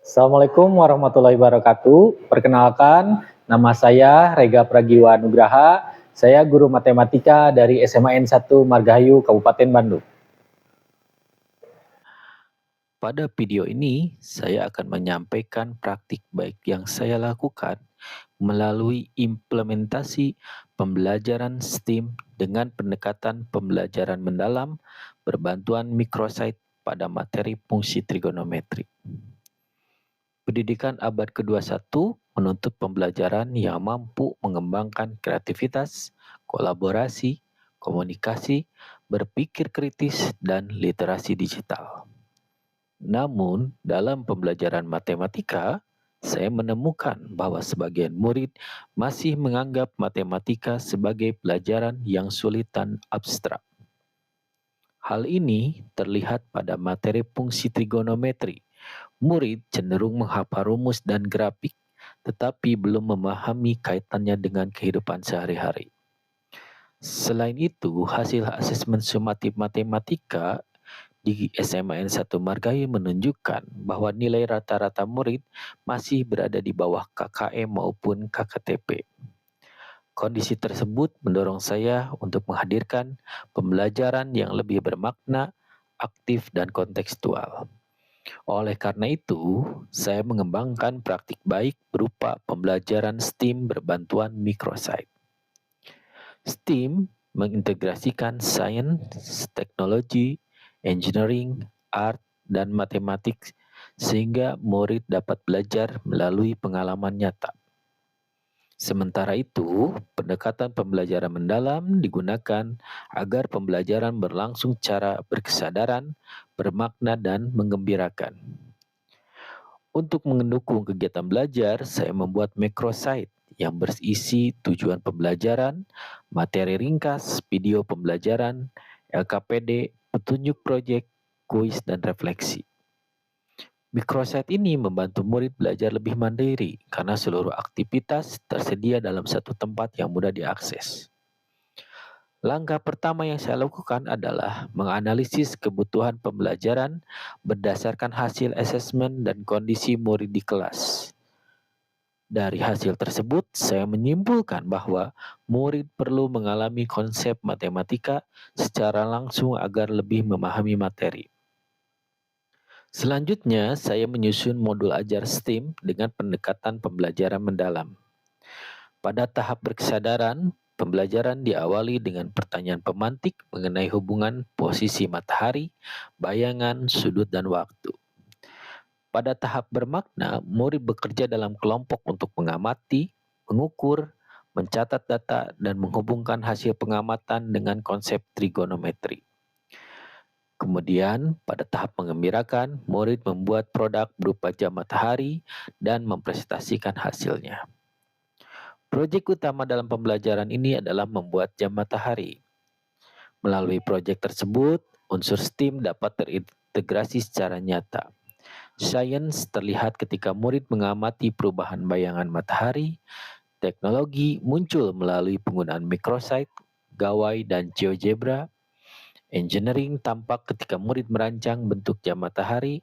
Assalamualaikum warahmatullahi wabarakatuh. Perkenalkan, nama saya Rega Pragiwa Nugraha. Saya guru matematika dari SMA N1 Margahayu, Kabupaten Bandung. Pada video ini, saya akan menyampaikan praktik baik yang saya lakukan melalui implementasi pembelajaran STEAM dengan pendekatan pembelajaran mendalam berbantuan microsite pada materi fungsi trigonometri. Pendidikan abad ke-21 menuntut pembelajaran yang mampu mengembangkan kreativitas, kolaborasi, komunikasi, berpikir kritis, dan literasi digital. Namun, dalam pembelajaran matematika, saya menemukan bahwa sebagian murid masih menganggap matematika sebagai pelajaran yang sulit dan abstrak. Hal ini terlihat pada materi fungsi trigonometri. Murid cenderung menghafal rumus dan grafik, tetapi belum memahami kaitannya dengan kehidupan sehari-hari. Selain itu, hasil asesmen sumatif matematika di SMA N1 Margahayu menunjukkan bahwa nilai rata-rata murid masih berada di bawah KKM maupun KKTP. Kondisi tersebut mendorong saya untuk menghadirkan pembelajaran yang lebih bermakna, aktif, dan kontekstual. Oleh karena itu, saya mengembangkan praktik baik berupa pembelajaran STEAM berbantuan microsite. STEAM mengintegrasikan sains, teknologi, engineering, art, dan matematik sehingga murid dapat belajar melalui pengalaman nyata. Sementara itu, pendekatan pembelajaran mendalam digunakan agar pembelajaran berlangsung secara berkesadaran, bermakna, dan menggembirakan. Untuk mendukung kegiatan belajar, saya membuat microsite yang berisi tujuan pembelajaran, materi ringkas, video pembelajaran, LKPD, petunjuk proyek, kuis, dan refleksi. Microsite ini membantu murid belajar lebih mandiri karena seluruh aktivitas tersedia dalam satu tempat yang mudah diakses. Langkah pertama yang saya lakukan adalah menganalisis kebutuhan pembelajaran berdasarkan hasil asesmen dan kondisi murid di kelas. Dari hasil tersebut, saya menyimpulkan bahwa murid perlu mengalami konsep matematika secara langsung agar lebih memahami materi. Selanjutnya, saya menyusun modul ajar STEAM dengan pendekatan pembelajaran mendalam. Pada tahap berkesadaran, pembelajaran diawali dengan pertanyaan pemantik mengenai hubungan posisi matahari, bayangan, sudut, dan waktu. Pada tahap bermakna, murid bekerja dalam kelompok untuk mengamati, mengukur, mencatat data, dan menghubungkan hasil pengamatan dengan konsep trigonometri. Kemudian, pada tahap mengembirakan, murid membuat produk berupa jam matahari dan mempresentasikan hasilnya. Proyek utama dalam pembelajaran ini adalah membuat jam matahari. Melalui proyek tersebut, unsur STEAM dapat terintegrasi secara nyata. Sains terlihat ketika murid mengamati perubahan bayangan matahari, teknologi muncul melalui penggunaan microsite, gawai, dan GeoGebra. Engineering tampak ketika murid merancang bentuk jam matahari,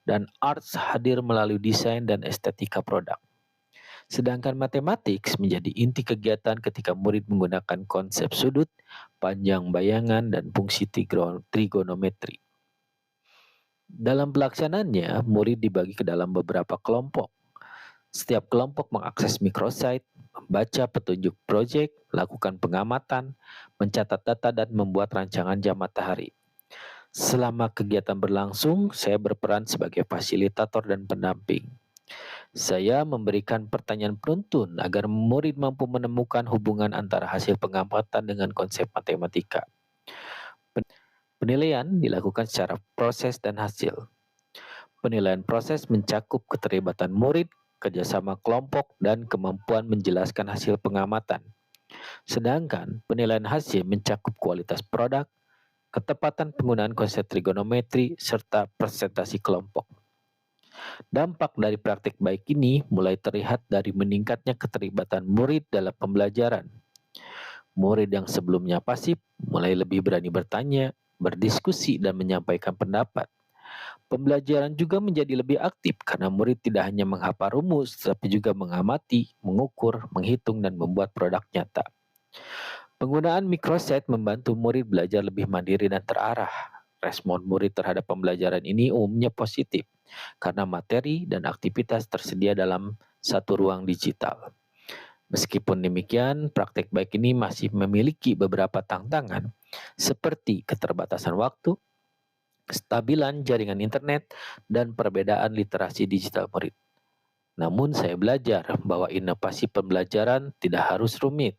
dan arts hadir melalui desain dan estetika produk. Sedangkan matematik menjadi inti kegiatan ketika murid menggunakan konsep sudut, panjang bayangan, dan fungsi trigonometri. Dalam pelaksanaannya, murid dibagi ke dalam beberapa kelompok. Setiap kelompok mengakses microsite, membaca petunjuk proyek, melakukan pengamatan, mencatat data, dan membuat rancangan jam matahari. Selama kegiatan berlangsung, saya berperan sebagai fasilitator dan pendamping. Saya memberikan pertanyaan penuntun agar murid mampu menemukan hubungan antara hasil pengamatan dengan konsep matematika. Penilaian dilakukan secara proses dan hasil. Penilaian proses mencakup keterlibatan murid, kerjasama kelompok, dan kemampuan menjelaskan hasil pengamatan. Sedangkan penilaian hasil mencakup kualitas produk, ketepatan penggunaan konsep trigonometri, serta presentasi kelompok. Dampak dari praktik baik ini mulai terlihat dari meningkatnya keterlibatan murid dalam pembelajaran. Murid yang sebelumnya pasif mulai lebih berani bertanya, berdiskusi, dan menyampaikan pendapat. Pembelajaran juga menjadi lebih aktif karena murid tidak hanya menghafal rumus, tetapi juga mengamati, mengukur, menghitung, dan membuat produk nyata. Penggunaan microsite membantu murid belajar lebih mandiri dan terarah. Respon murid terhadap pembelajaran ini umumnya positif karena materi dan aktivitas tersedia dalam satu ruang digital. Meskipun demikian, praktek baik ini masih memiliki beberapa tantangan, seperti keterbatasan waktu, kestabilan jaringan internet, dan perbedaan literasi digital murid. Namun saya belajar bahwa inovasi pembelajaran tidak harus rumit.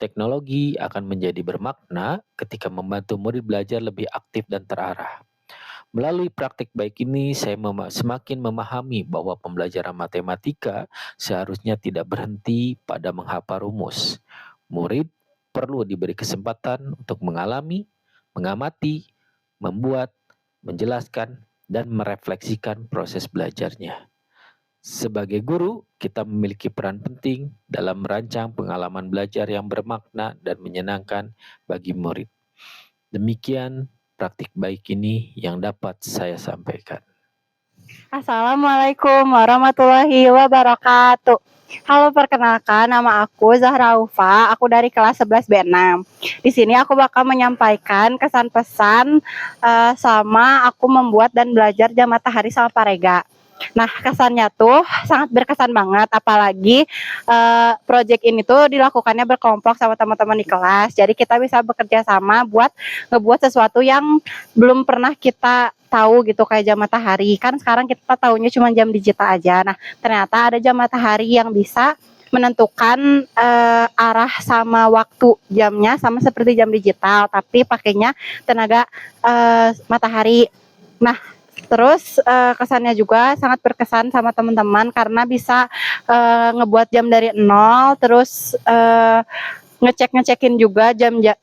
Teknologi akan menjadi bermakna ketika membantu murid belajar lebih aktif dan terarah. Melalui praktik baik ini, saya semakin memahami bahwa pembelajaran matematika seharusnya tidak berhenti pada menghafal rumus. Murid perlu diberi kesempatan untuk mengalami, mengamati, membuat, menjelaskan, dan merefleksikan proses belajarnya. Sebagai guru, kita memiliki peran penting dalam merancang pengalaman belajar yang bermakna dan menyenangkan bagi murid. Demikian praktik baik ini yang dapat saya sampaikan. Assalamualaikum warahmatullahi wabarakatuh. Halo, perkenalkan nama aku Zahra Aufa, aku dari kelas 11 B6. Di sini aku bakal menyampaikan kesan pesan sama aku membuat dan belajar jam matahari sama Pak Rega. Nah, kesannya tuh sangat berkesan banget, apalagi project ini tuh dilakukannya berkelompok sama teman-teman di kelas. Jadi kita bisa bekerja sama buat ngebuat sesuatu yang belum pernah kita tahu gitu, kayak jam matahari. Kan sekarang kita tahunya cuma jam digital aja. Nah, ternyata ada jam matahari yang bisa menentukan arah sama waktu jamnya sama seperti jam digital, tapi pakainya tenaga matahari. Nah, terus kesannya juga sangat berkesan sama teman-teman karena bisa ngebuat jam dari nol, terus ngecekin juga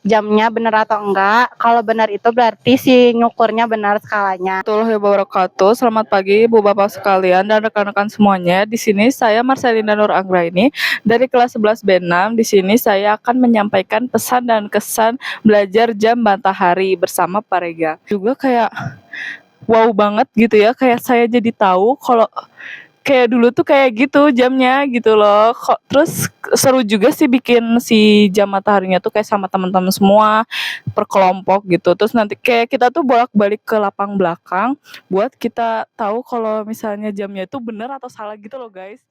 jamnya benar atau enggak. Kalau benar itu berarti si ngukurnya benar skalanya. Warahmatullahi wabarakatuh. Selamat pagi Ibu Bapak sekalian dan rekan-rekan semuanya. Di sini saya Marcelina Nur Anggraini dari kelas 11 B6. Di sini saya akan menyampaikan pesan dan kesan belajar jam matahari bersama Pak Rega. Juga kayak wow banget gitu ya, kayak saya jadi tahu kalau kayak dulu tuh kayak gitu jamnya gitu loh. Terus seru juga sih bikin si jam mataharinya tuh kayak sama teman-teman semua per kelompok gitu. Terus nanti kayak kita tuh bolak-balik ke lapang belakang buat kita tahu kalau misalnya jamnya itu benar atau salah gitu loh guys.